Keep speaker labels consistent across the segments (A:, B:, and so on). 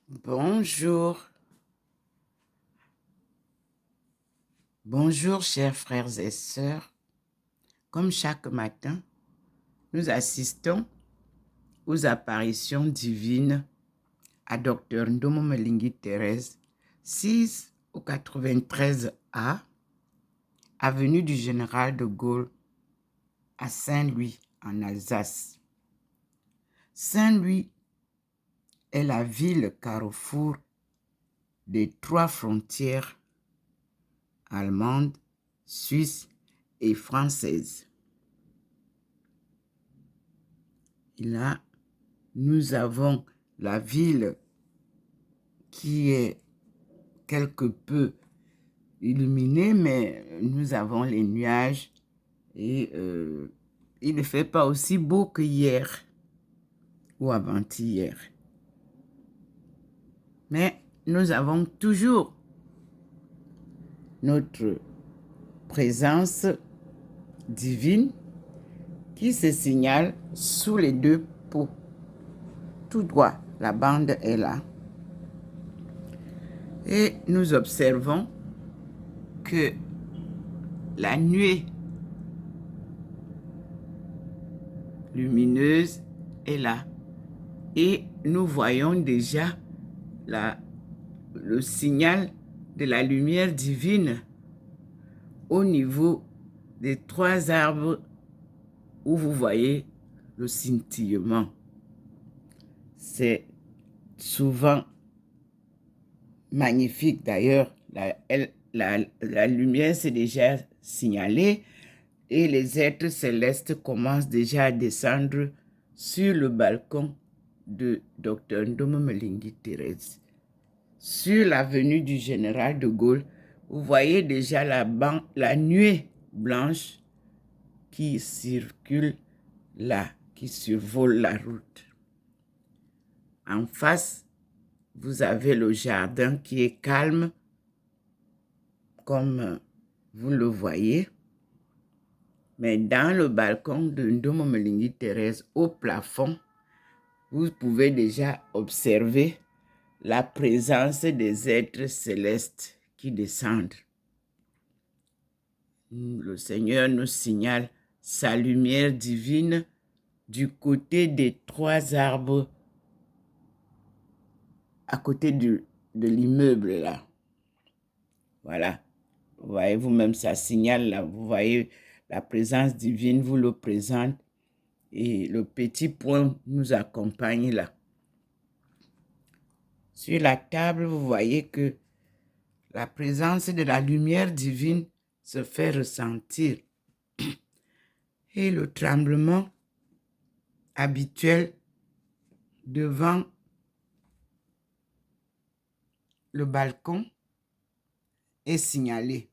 A: Bonjour. Bonjour, chers frères et sœurs. Comme chaque matin, nous assistons aux apparitions divines à Dr Ndomo Melingi Thérèse, 6 au 93A, avenue du Général de Gaulle, à Saint-Louis, en Alsace. Saint-Louis est la ville carrefour des 3 frontières allemandes, suisses et françaises. Et là, nous avons la ville qui est quelque peu illuminée, mais nous avons les nuages et il ne fait pas aussi beau que hier ou avant-hier. Mais nous avons toujours notre présence divine qui se signale sous les 2 pots. Tout droit, la bande est là. Et nous observons que la nuée lumineuse est là. Et nous voyons déjà le signal de la lumière divine au niveau des 3 arbres où vous voyez le scintillement. C'est souvent magnifique d'ailleurs. La lumière s'est déjà signalée et les êtres célestes commencent déjà à descendre sur le balcon de Dr Ndomo Melingi Thérèse. Sur l'avenue du Général de Gaulle, vous voyez déjà la nuée blanche qui circule là, qui survole la route. En face, vous avez le jardin qui est calme, comme vous le voyez. Mais dans le balcon de Ndomo Melingi Thérèse, au plafond, vous pouvez déjà observer la présence des êtres célestes qui descendent. Le Seigneur nous signale sa lumière divine du côté des 3 arbres à côté de l'immeuble là. Voilà. Vous voyez vous-même, ça signale là. Vous voyez la présence divine vous le présente et le petit point nous accompagne là. Sur la table, vous voyez que la présence de la lumière divine se fait ressentir. Et le tremblement habituel devant le balcon est signalé.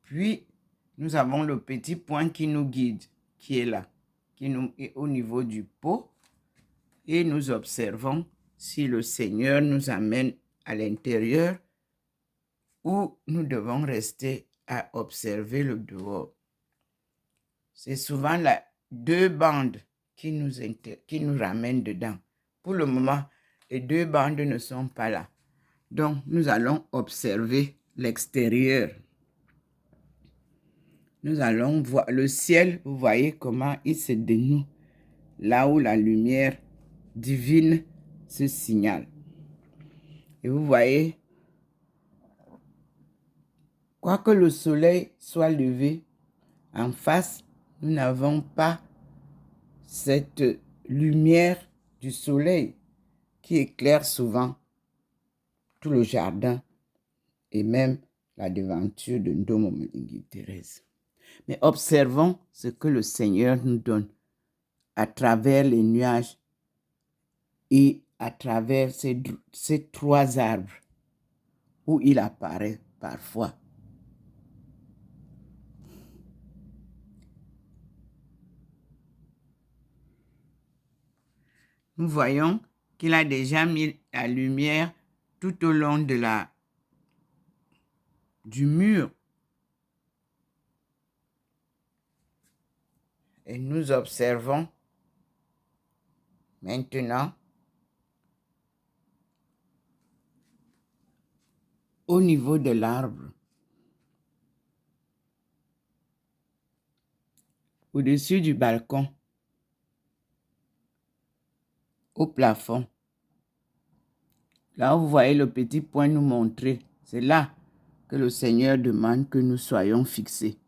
A: Puis, nous avons le petit point qui nous guide, qui est là, qui nous est au niveau du pot. Et nous observons si le Seigneur nous amène à l'intérieur ou nous devons rester à observer le dehors. C'est souvent 2 bandes qui nous ramènent dedans. Pour le moment, les 2 bandes ne sont pas là. Donc, nous allons observer l'extérieur. Nous allons voir le ciel, vous voyez comment il se dénoue, là où la lumière divine se signale. Et vous voyez, quoique le soleil soit levé, en face, nous n'avons pas cette lumière du soleil qui éclaire souvent tout le jardin et même la devanture de Ndomo Melingi Thérèse. Mais observons ce que le Seigneur nous donne à travers les nuages et à travers ces 3 arbres où il apparaît parfois. Nous voyons qu'il a déjà mis la lumière tout au long du mur. Et nous observons Maintenant, au niveau de l'arbre, au-dessus du balcon, au plafond, là où vous voyez le petit point nous montrer, c'est là que le Seigneur demande que nous soyons fixés.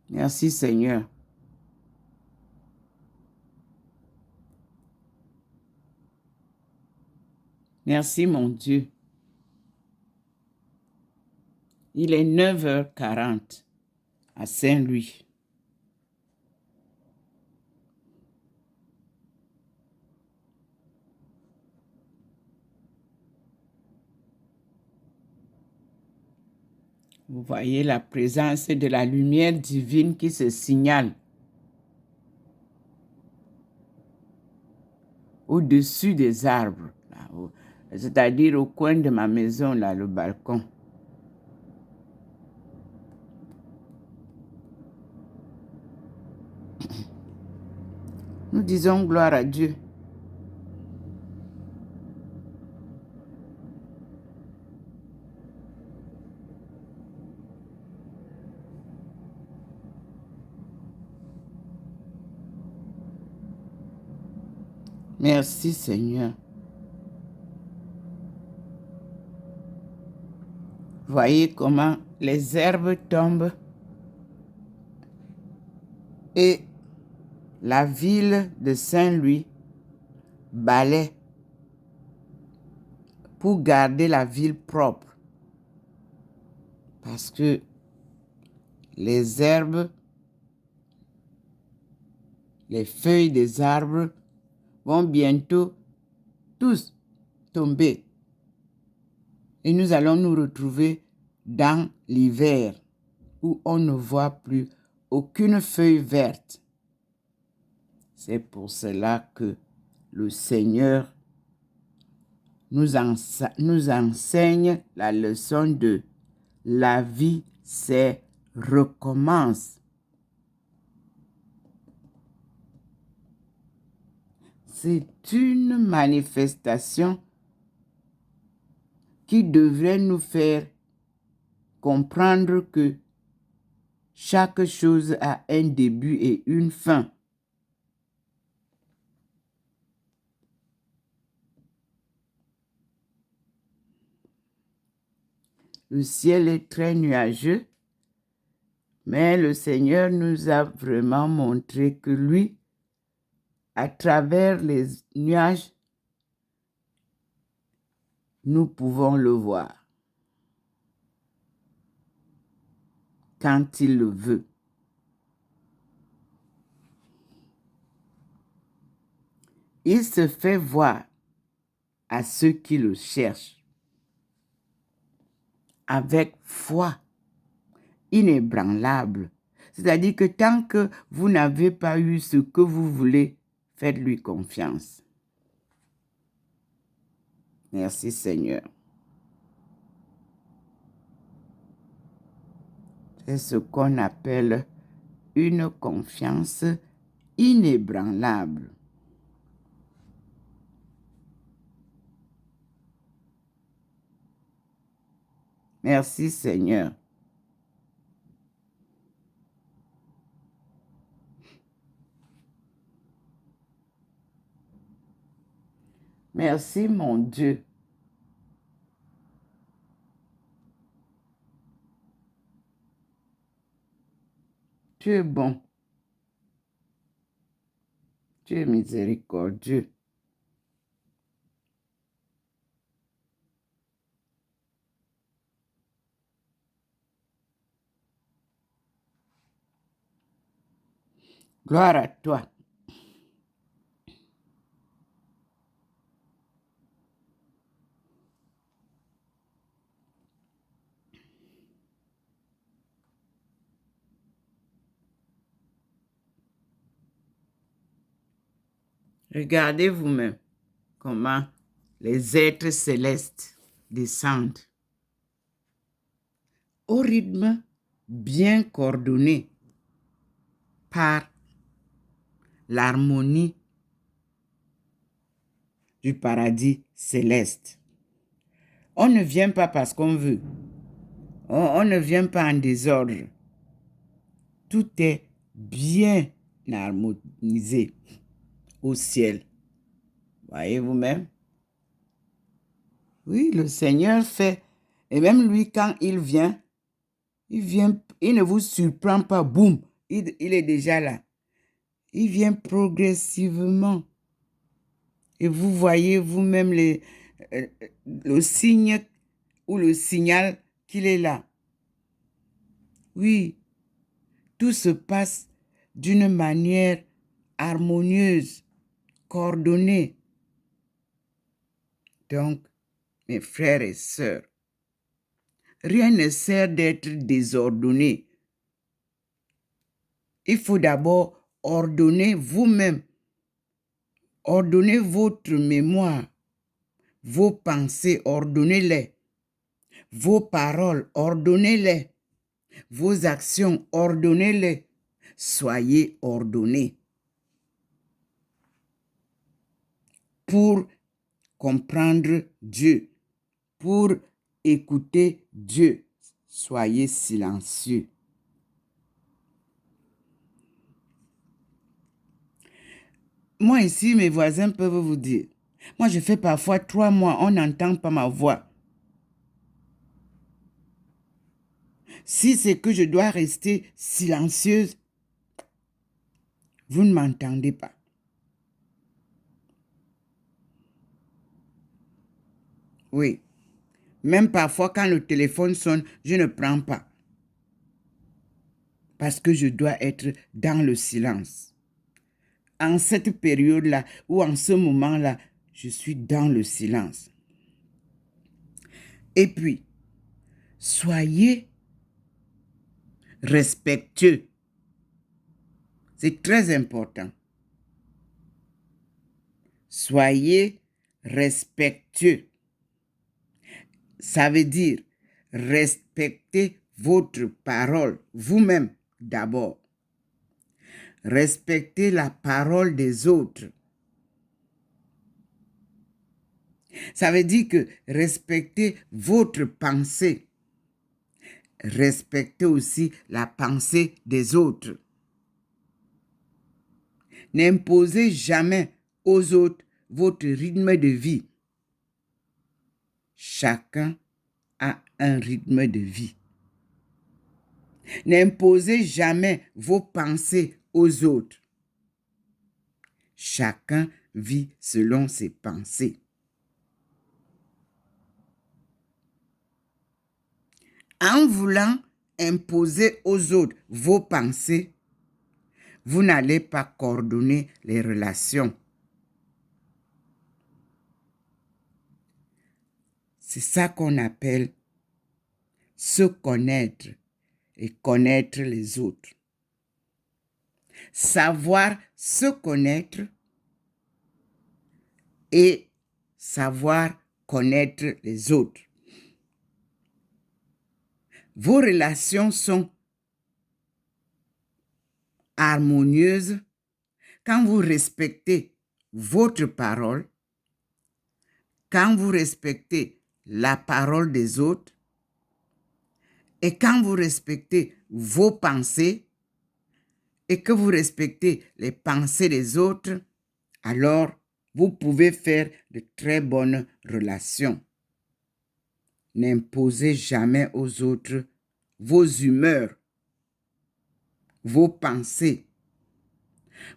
A: Merci Seigneur. Merci mon Dieu. Il est 9h40 à Saint-Louis. Vous voyez la présence de la lumière divine qui se signale au-dessus des arbres, c'est-à-dire au coin de ma maison, là, le balcon. Nous disons gloire à Dieu. Merci Seigneur. Voyez comment les herbes tombent et la ville de Saint-Louis balaie pour garder la ville propre. Parce que les herbes, les feuilles des arbres vont bientôt tous tomber. Et nous allons nous retrouver dans l'hiver où on ne voit plus aucune feuille verte. C'est pour cela que le Seigneur nous enseigne la leçon de la vie, c'est recommence. C'est une manifestation qui devrait nous faire comprendre que chaque chose a un début et une fin. Le ciel est très nuageux, mais le Seigneur nous a vraiment montré que lui, à travers les nuages, nous pouvons le voir quand il le veut. Il se fait voir à ceux qui le cherchent avec foi inébranlable. C'est-à-dire que tant que vous n'avez pas eu ce que vous voulez, faites-lui confiance. Merci Seigneur. C'est ce qu'on appelle une confiance inébranlable. Merci Seigneur. Merci mon Dieu. Tu es bon. Tu es miséricordieux. Gloire à toi. Regardez vous-même comment les êtres célestes descendent au rythme bien coordonné par l'harmonie du paradis céleste. On ne vient pas parce qu'on veut. On ne vient pas en désordre. Tout est bien harmonisé au ciel. Voyez vous-même? Oui, le Seigneur fait. Et même lui, quand il vient, il ne vous surprend pas, boum, il est déjà là. Il vient progressivement. Et vous voyez vous-même le signe ou le signal qu'il est là. Oui, tout se passe d'une manière harmonieuse, coordonnée. Donc, mes frères et sœurs, rien ne sert d'être désordonné. Il faut d'abord ordonner vous-même. Ordonnez votre mémoire, vos pensées, ordonnez-les. Vos paroles, ordonnez-les. Vos actions, ordonnez-les. Soyez ordonnés. Pour comprendre Dieu, pour écouter Dieu, soyez silencieux. Moi ici, mes voisins peuvent vous dire, moi je fais parfois 3 mois, on n'entend pas ma voix. Si c'est que je dois rester silencieuse, vous ne m'entendez pas. Oui. Même parfois, quand le téléphone sonne, je ne prends pas. Parce que je dois être dans le silence. En cette période-là, ou en ce moment-là, je suis dans le silence. Et puis, soyez respectueux. C'est très important. Soyez respectueux. Ça veut dire respectez votre parole, vous-même d'abord. Respectez la parole des autres. Ça veut dire que respectez votre pensée. Respectez aussi la pensée des autres. N'imposez jamais aux autres votre rythme de vie. Chacun a un rythme de vie. N'imposez jamais vos pensées aux autres. Chacun vit selon ses pensées. En voulant imposer aux autres vos pensées, vous n'allez pas coordonner les relations. C'est ça qu'on appelle se connaître et connaître les autres. Savoir se connaître et savoir connaître les autres. Vos relations sont harmonieuses quand vous respectez votre parole, quand vous respectez la parole des autres et quand vous respectez vos pensées et que vous respectez les pensées des autres, alors vous pouvez faire de très bonnes relations. N'imposez jamais aux autres vos humeurs, vos pensées.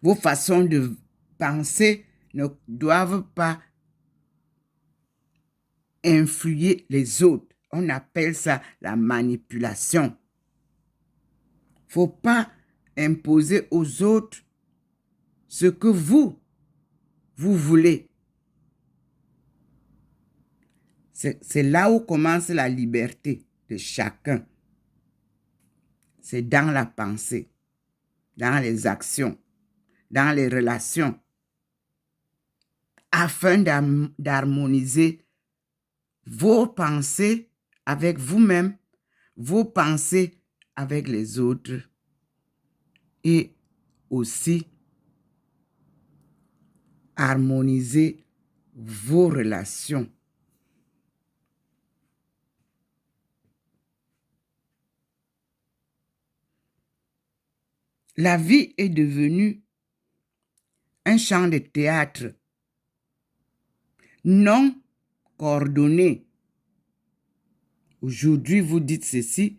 A: Vos façons de penser ne doivent pas influer les autres. On appelle ça la manipulation. Il ne faut pas imposer aux autres ce que vous voulez. C'est là où commence la liberté de chacun. C'est dans la pensée, dans les actions, dans les relations, afin d'harmoniser vos pensées avec vous-même, vos pensées avec les autres et aussi harmoniser vos relations. La vie est devenue un champ de théâtre non coordonné. Aujourd'hui, vous dites ceci,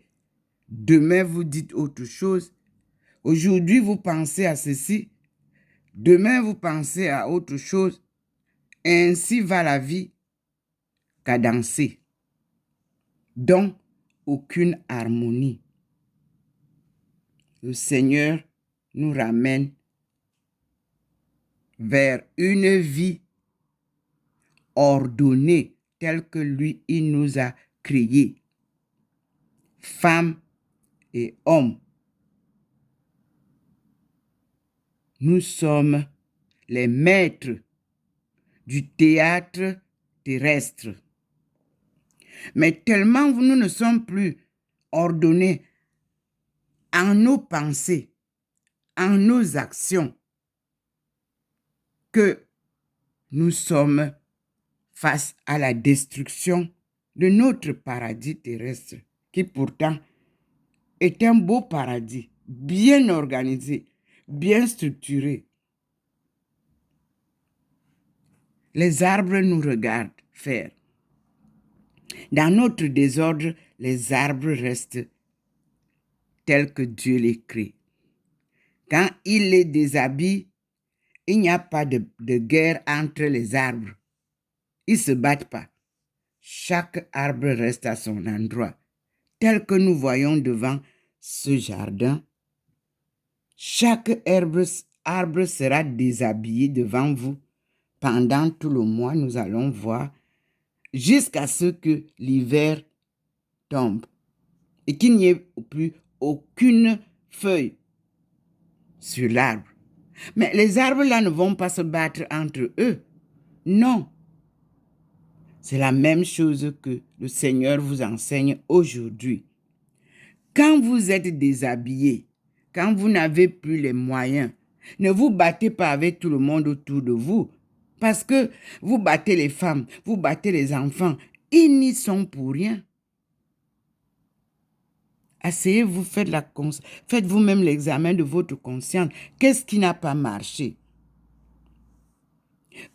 A: demain, vous dites autre chose. Aujourd'hui, vous pensez à ceci, demain, vous pensez à autre chose. Ainsi va la vie cadencée. Donc, aucune harmonie. Le Seigneur nous ramène vers une vie ordonnée telle que lui, il nous a créés. Femmes et hommes. Nous sommes les maîtres du théâtre terrestre. Mais tellement nous ne sommes plus ordonnés en nos pensées, en nos actions, que nous sommes face à la destruction de notre paradis terrestre, qui pourtant est un beau paradis, bien organisé, bien structuré. Les arbres nous regardent faire. Dans notre désordre, les arbres restent tels que Dieu les crée. Quand il les déshabille, il n'y a pas de guerre entre les arbres. Ils ne se battent pas. Chaque arbre reste à son endroit. Tel que nous voyons devant ce jardin, chaque arbre sera déshabillé devant vous. Pendant tout le mois, nous allons voir jusqu'à ce que l'hiver tombe et qu'il n'y ait plus aucune feuille sur l'arbre. Mais les arbres là ne vont pas se battre entre eux. Non. C'est la même chose que le Seigneur vous enseigne aujourd'hui. Quand vous êtes déshabillé, quand vous n'avez plus les moyens, ne vous battez pas avec tout le monde autour de vous. Parce que vous battez les femmes, vous battez les enfants. Ils n'y sont pour rien. Asseyez-vous, faites vous-même l'examen de votre conscience. Qu'est-ce qui n'a pas marché?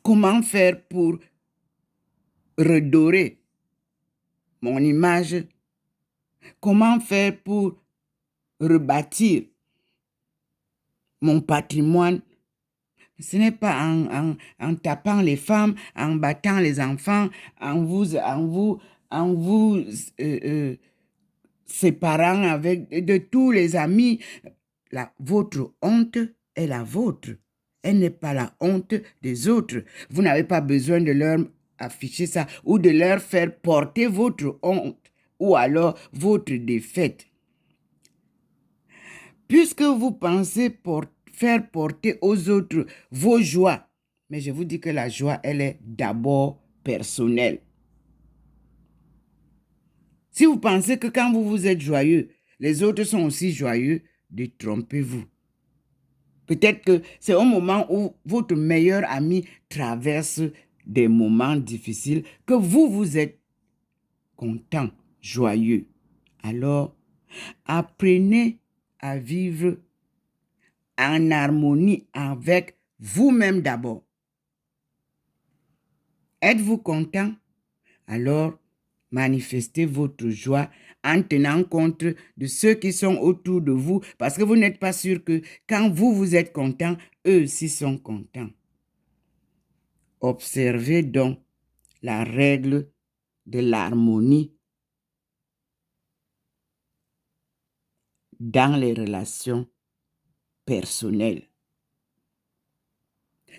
A: Comment faire pour redorer mon image? Comment faire pour rebâtir mon patrimoine? Ce n'est pas en tapant les femmes, en battant les enfants, en vous séparant de tous les amis. Votre honte est la vôtre. Elle n'est pas la honte des autres. Vous n'avez pas besoin de leur afficher ça ou de leur faire porter votre honte ou alors votre défaite. Puisque vous pensez faire porter aux autres vos joies, mais je vous dis que la joie, elle est d'abord personnelle. Si vous pensez que quand vous êtes joyeux, les autres sont aussi joyeux, détrompez-vous. Peut-être que c'est au moment où votre meilleur ami traverse des moments difficiles que vous êtes content, joyeux. Alors, apprenez à vivre en harmonie avec vous-même d'abord. Êtes-vous content? Alors, manifestez votre joie en tenant compte de ceux qui sont autour de vous parce que vous n'êtes pas sûr que quand vous êtes content, eux aussi sont contents. Observez donc la règle de l'harmonie dans les relations personnelles.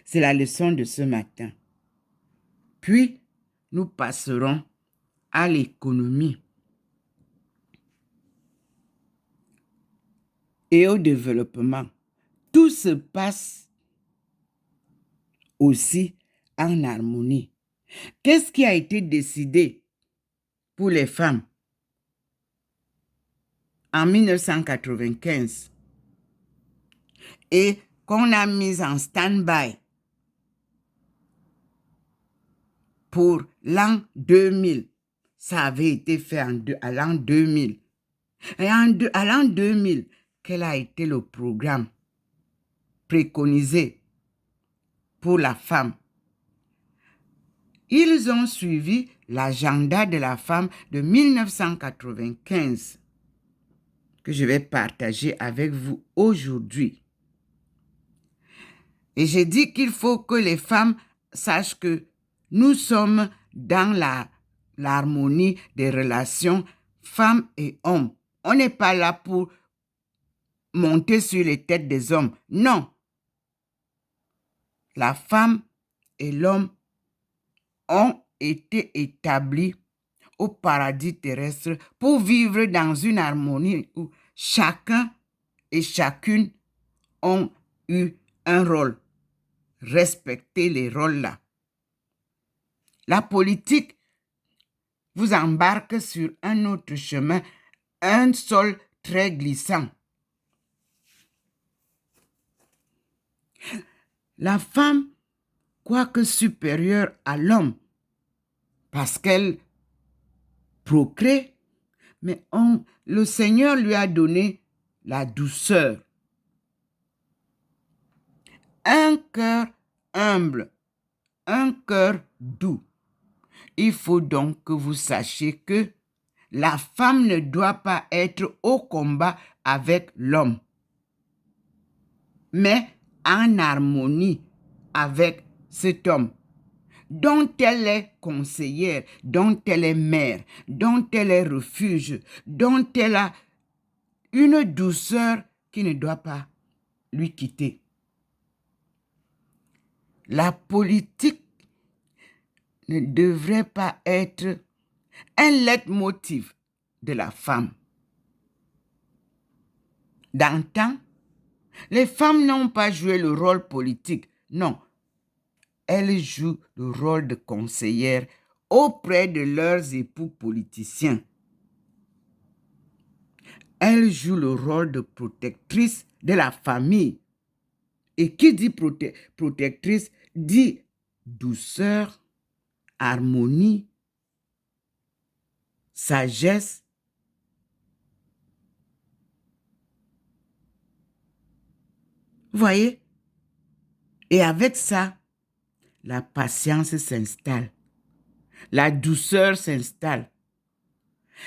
A: C'est la leçon de ce matin. Puis, nous passerons à l'économie et au développement. Tout se passe aussi en harmonie. Qu'est-ce qui a été décidé pour les femmes en 1995? et qu'on a mis en stand-by pour l'an 2000. Ça avait été fait à l'an 2000. Et à l'an 2000, quel a été le programme préconisé pour la femme? Ils ont suivi l'agenda de la femme de 1995 que je vais partager avec vous aujourd'hui. Et j'ai dit qu'il faut que les femmes sachent que nous sommes dans l'harmonie des relations femmes et hommes. On n'est pas là pour monter sur les têtes des hommes. Non. La femme et l'homme ont été établis au paradis terrestre pour vivre dans une harmonie où chacun et chacune ont eu un rôle. Respectez les rôles-là. La politique vous embarque sur un autre chemin, un sol très glissant. La femme, quoique supérieure à l'homme, parce qu'elle procrée, mais le Seigneur lui a donné la douceur. Un cœur humble, un cœur doux. Il faut donc que vous sachiez que la femme ne doit pas être au combat avec l'homme, mais en harmonie avec cet homme, dont elle est conseillère, dont elle est mère, dont elle est refuge, dont elle a une douceur qui ne doit pas lui quitter. La politique ne devrait pas être un leitmotiv de la femme. D'antan, les femmes n'ont pas joué le rôle politique, non. Elles jouent le rôle de conseillère auprès de leurs époux politiciens. Elles jouent le rôle de protectrice de la famille. Et qui dit protectrice dit douceur, harmonie, sagesse. Vous voyez? Et avec ça, la patience s'installe. La douceur s'installe.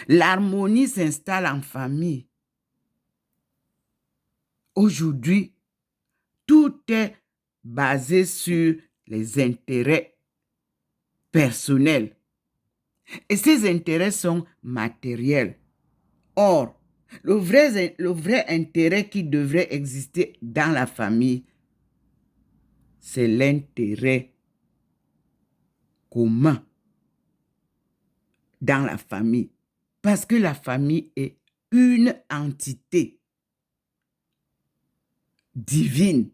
A: L'harmonie s'installe en famille. Aujourd'hui, tout est basé sur les intérêts personnels. Et ces intérêts sont matériels. Or, le vrai intérêt qui devrait exister dans la famille, c'est l'intérêt commun dans la famille. Parce que la famille est une entité divine.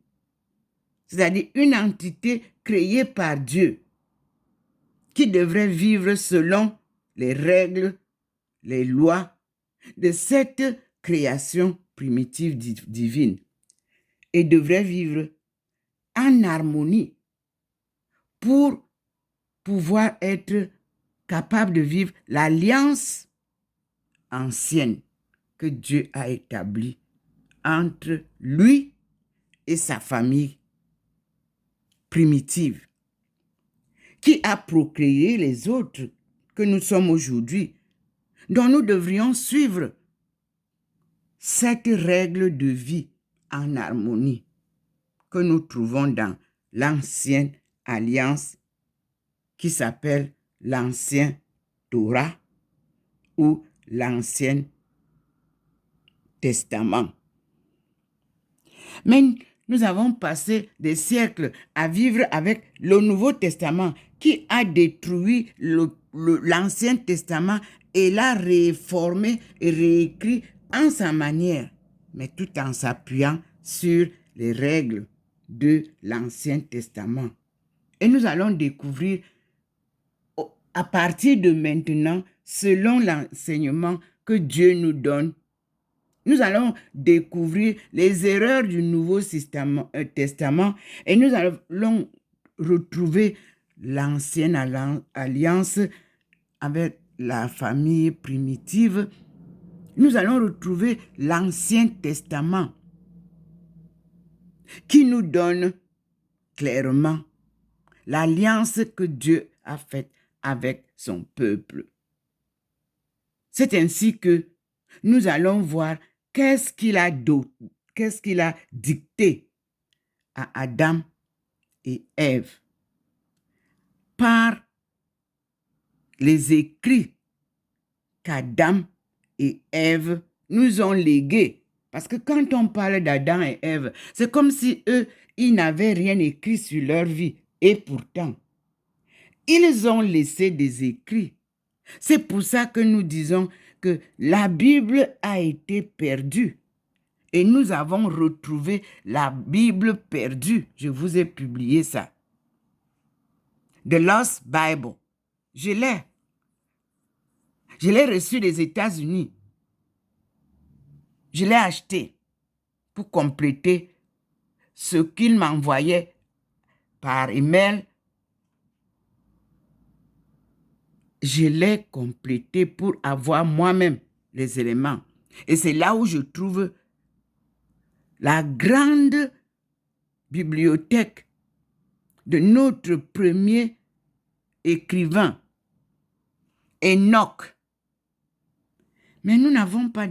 A: C'est-à-dire une entité créée par Dieu qui devrait vivre selon les règles, les lois de cette création primitive divine et devrait vivre en harmonie pour pouvoir être capable de vivre l'alliance ancienne que Dieu a établie entre lui et sa famille primitive, qui a procréé les autres que nous sommes aujourd'hui, dont nous devrions suivre cette règle de vie en harmonie que nous trouvons dans l'ancienne alliance qui s'appelle l'ancien Torah ou l'ancien Testament. Mais nous avons passé des siècles à vivre avec le Nouveau Testament qui a détruit l'Ancien Testament et l'a réformé et réécrit en sa manière, mais tout en s'appuyant sur les règles de l'Ancien Testament. Et nous allons découvrir à partir de maintenant, selon l'enseignement que Dieu nous donne, nous allons découvrir les erreurs du Nouveau Testament et nous allons retrouver l'ancienne alliance avec la famille primitive. Nous allons retrouver l'Ancien Testament qui nous donne clairement l'alliance que Dieu a faite avec son peuple. C'est ainsi que nous allons voir qu'est-ce qu'il a dicté à Adam et Ève par les écrits qu'Adam et Ève nous ont légués. Parce que quand on parle d'Adam et Ève, c'est comme si eux, ils n'avaient rien écrit sur leur vie. Et pourtant, ils ont laissé des écrits. C'est pour ça que nous disons que la Bible a été perdue. Et nous avons retrouvé la Bible perdue. Je vous ai publié ça. The Lost Bible. Je l'ai. Je l'ai reçu des États-Unis. Je l'ai acheté pour compléter ce qu'il m'envoyait par email. Je l'ai complété pour avoir moi-même les éléments. Et c'est là où je trouve la grande bibliothèque de notre premier écrivain, Enoch. Mais nous n'avons pas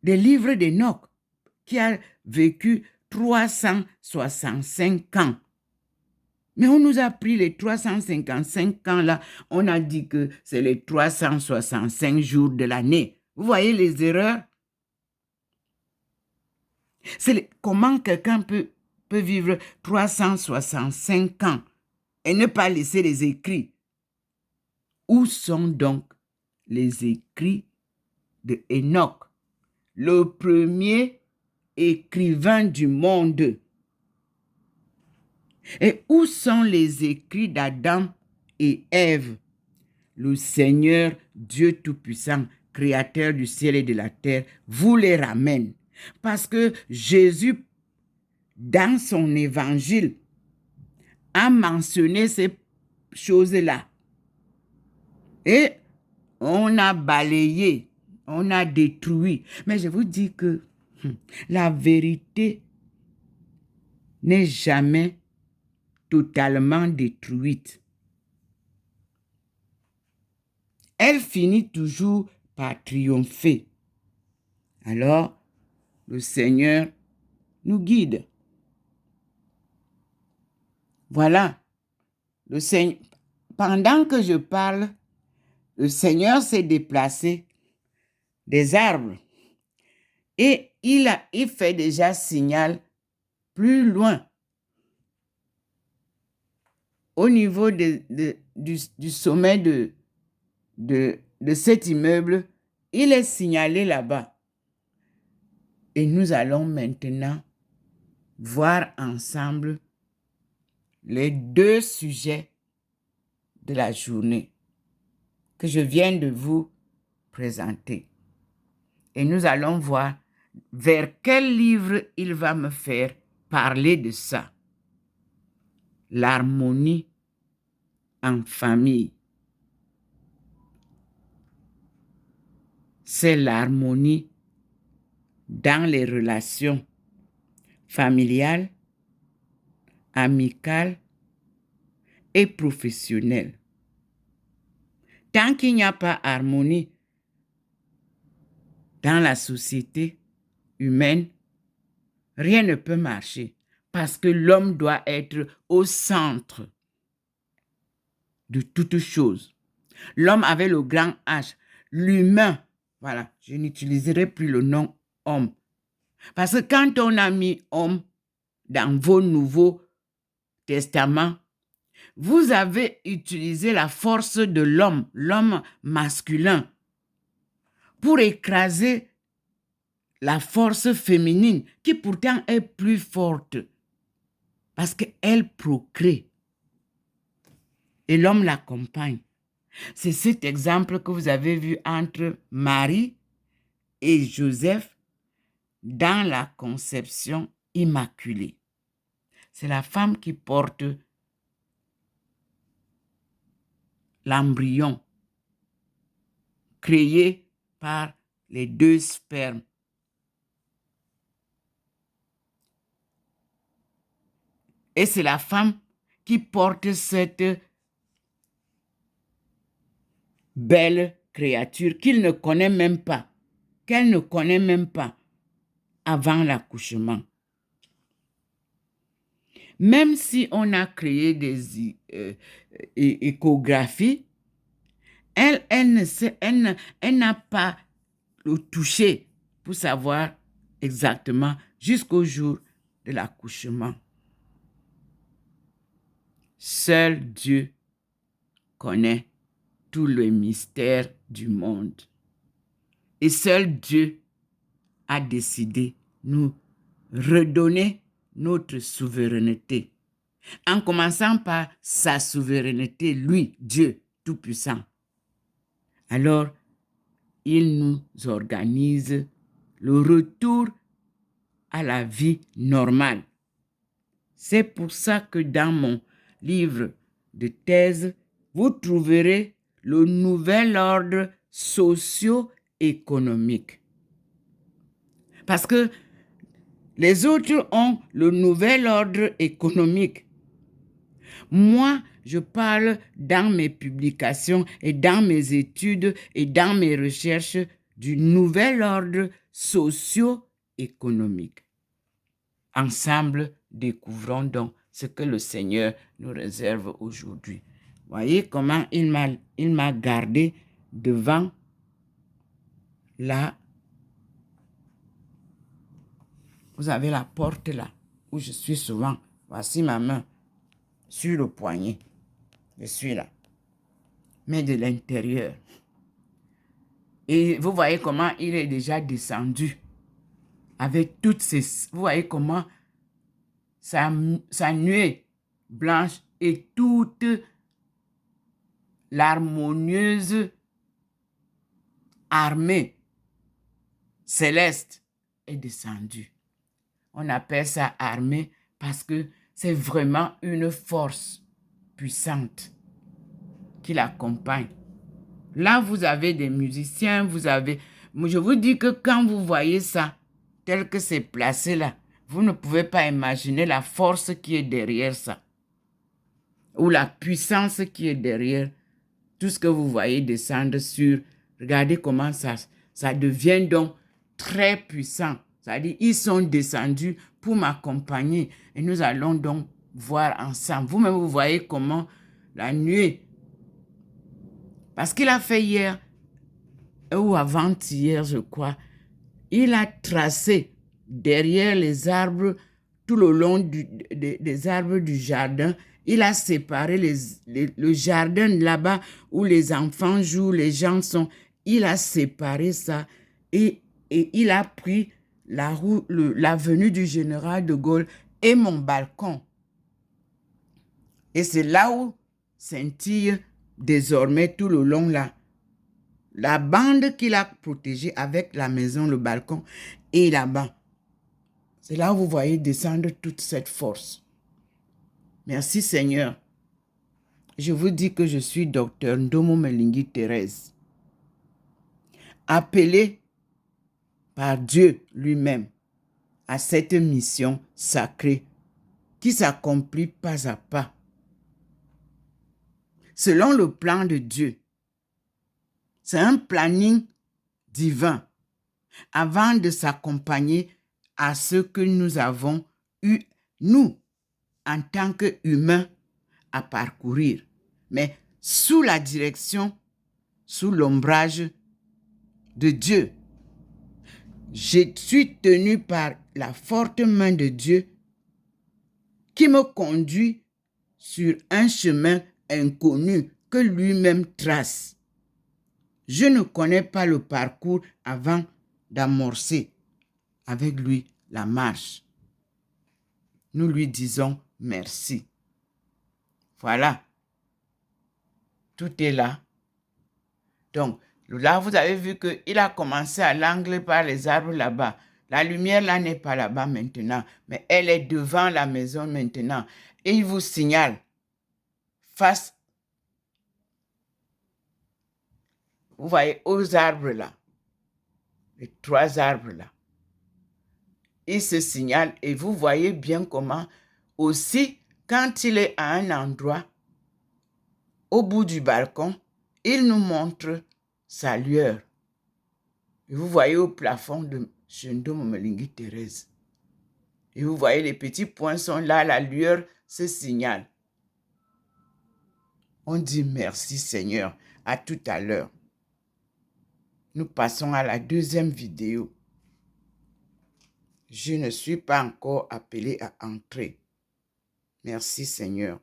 A: des livres d'Enoch qui a vécu 365 ans. Mais on nous a pris les 355 ans là, on a dit que c'est les 365 jours de l'année. Vous voyez les erreurs? Comment quelqu'un peut vivre 365 ans et ne pas laisser les écrits? Où sont donc les écrits de Enoch, le premier écrivain du monde? Et où sont les écrits d'Adam et Ève, le Seigneur Dieu Tout-Puissant, Créateur du ciel et de la terre, vous les ramène? Parce que Jésus, dans son évangile, a mentionné ces choses-là. Et on a balayé, on a détruit. Mais je vous dis que la vérité n'est jamais totalement détruite. Elle finit toujours par triompher. Alors, le Seigneur nous guide. Voilà. Pendant que je parle, le Seigneur s'est déplacé des arbres et il fait déjà signal plus loin au niveau du sommet de cet immeuble. Il est signalé là-bas. Et nous allons maintenant voir ensemble les deux sujets de la journée que je viens de vous présenter. Et nous allons voir vers quel livre il va me faire parler de ça. L'harmonie en famille. C'est l'harmonie dans les relations familiales, amicales et professionnelles. Tant qu'il n'y a pas d'harmonie dans la société humaine, rien ne peut marcher parce que l'homme doit être au centre de toute chose. L'homme avec le grand H, l'humain, voilà, je n'utiliserai plus le nom homme. Parce que quand on a mis homme dans vos nouveaux testaments, vous avez utilisé la force de l'homme masculin, pour écraser la force féminine, qui pourtant est plus forte, parce qu'elle procrée. Et l'homme l'accompagne. C'est cet exemple que vous avez vu entre Marie et Joseph dans la conception immaculée. C'est la femme qui porte l'embryon créé par les deux spermes. Et c'est la femme qui porte cette belle créature qu'il ne connaît même pas, qu'elle ne connaît même pas avant l'accouchement. Même si on a créé des échographies, elle n'a pas le toucher pour savoir exactement jusqu'au jour de l'accouchement. Seul Dieu connaît tout le mystère du monde. Et seul Dieu a décidé de nous redonner notre souveraineté. En commençant par sa souveraineté, lui, Dieu Tout-Puissant. Alors, il nous organise le retour à la vie normale. C'est pour ça que dans mon livre de thèse, vous trouverez le nouvel ordre socio-économique. Parce que les autres ont le nouvel ordre économique. Moi, je parle dans mes publications et dans mes études et dans mes recherches du nouvel ordre socio-économique. Ensemble, découvrons donc ce que le Seigneur nous réserve aujourd'hui. Voyez comment il m'a gardé devant la... Vous avez la porte là, où je suis souvent. Voici ma main sur le poignet. Je suis là. Mais de l'intérieur. Et vous voyez comment il est déjà descendu. Avec toutes ces... Vous voyez comment sa nuée blanche et toute l'harmonieuse armée céleste est descendue. On appelle ça armée parce que c'est vraiment une force puissante qui l'accompagne. Là, vous avez des musiciens, vous avez... Je vous dis que quand vous voyez ça, tel que c'est placé là, vous ne pouvez pas imaginer la force qui est derrière ça. Ou la puissance qui est derrière tout ce que vous voyez descendre sur... Regardez comment ça devient donc très puissant. C'est-à-dire, ils sont descendus pour m'accompagner. Et nous allons donc voir ensemble. Vous-même, vous voyez comment la nuée... Parce qu'il a fait hier, ou avant-hier, je crois, il a tracé derrière les arbres, tout le long des arbres du jardin, il a séparé le jardin là-bas où les enfants jouent, les gens sont... Il a séparé ça et il a pris l'avenue du général de Gaulle et mon balcon. Et c'est là où scintille désormais tout le long là. La bande qu'il a protégée avec la maison, le balcon et là-bas. C'est là où vous voyez descendre toute cette force. Merci Seigneur. Je vous dis que je suis docteur Ndomo Melingi Thérèse, appelé par Dieu lui-même à cette mission sacrée qui s'accomplit pas à pas, selon le plan de Dieu. C'est un planning divin avant de s'accompagner à ce que nous avons eu, nous, en tant qu'humains, à parcourir. Mais sous la direction, sous l'ombrage de Dieu. Je suis tenu par la forte main de Dieu qui me conduit sur un chemin inconnu que lui-même trace. Je ne connais pas le parcours avant d'amorcer avec lui la marche. Nous lui disons merci. Voilà. Tout est là. Donc, Là, vous avez vu qu'il a commencé à l'angle par les arbres là-bas. La lumière là n'est pas là-bas maintenant, mais elle est devant la maison maintenant. Et il vous signale face, vous voyez, aux arbres là, les 3 arbres là. Il se signale et vous voyez bien comment aussi, quand il est à un endroit, au bout du balcon, il nous montre sa lueur. Et vous voyez au plafond de Shendo Momelingi Thérèse. Et vous voyez, les petits points sont là, la lueur se signale. On dit merci Seigneur. À tout à l'heure. Nous passons à la deuxième vidéo. Je ne suis pas encore appelé à entrer. Merci Seigneur.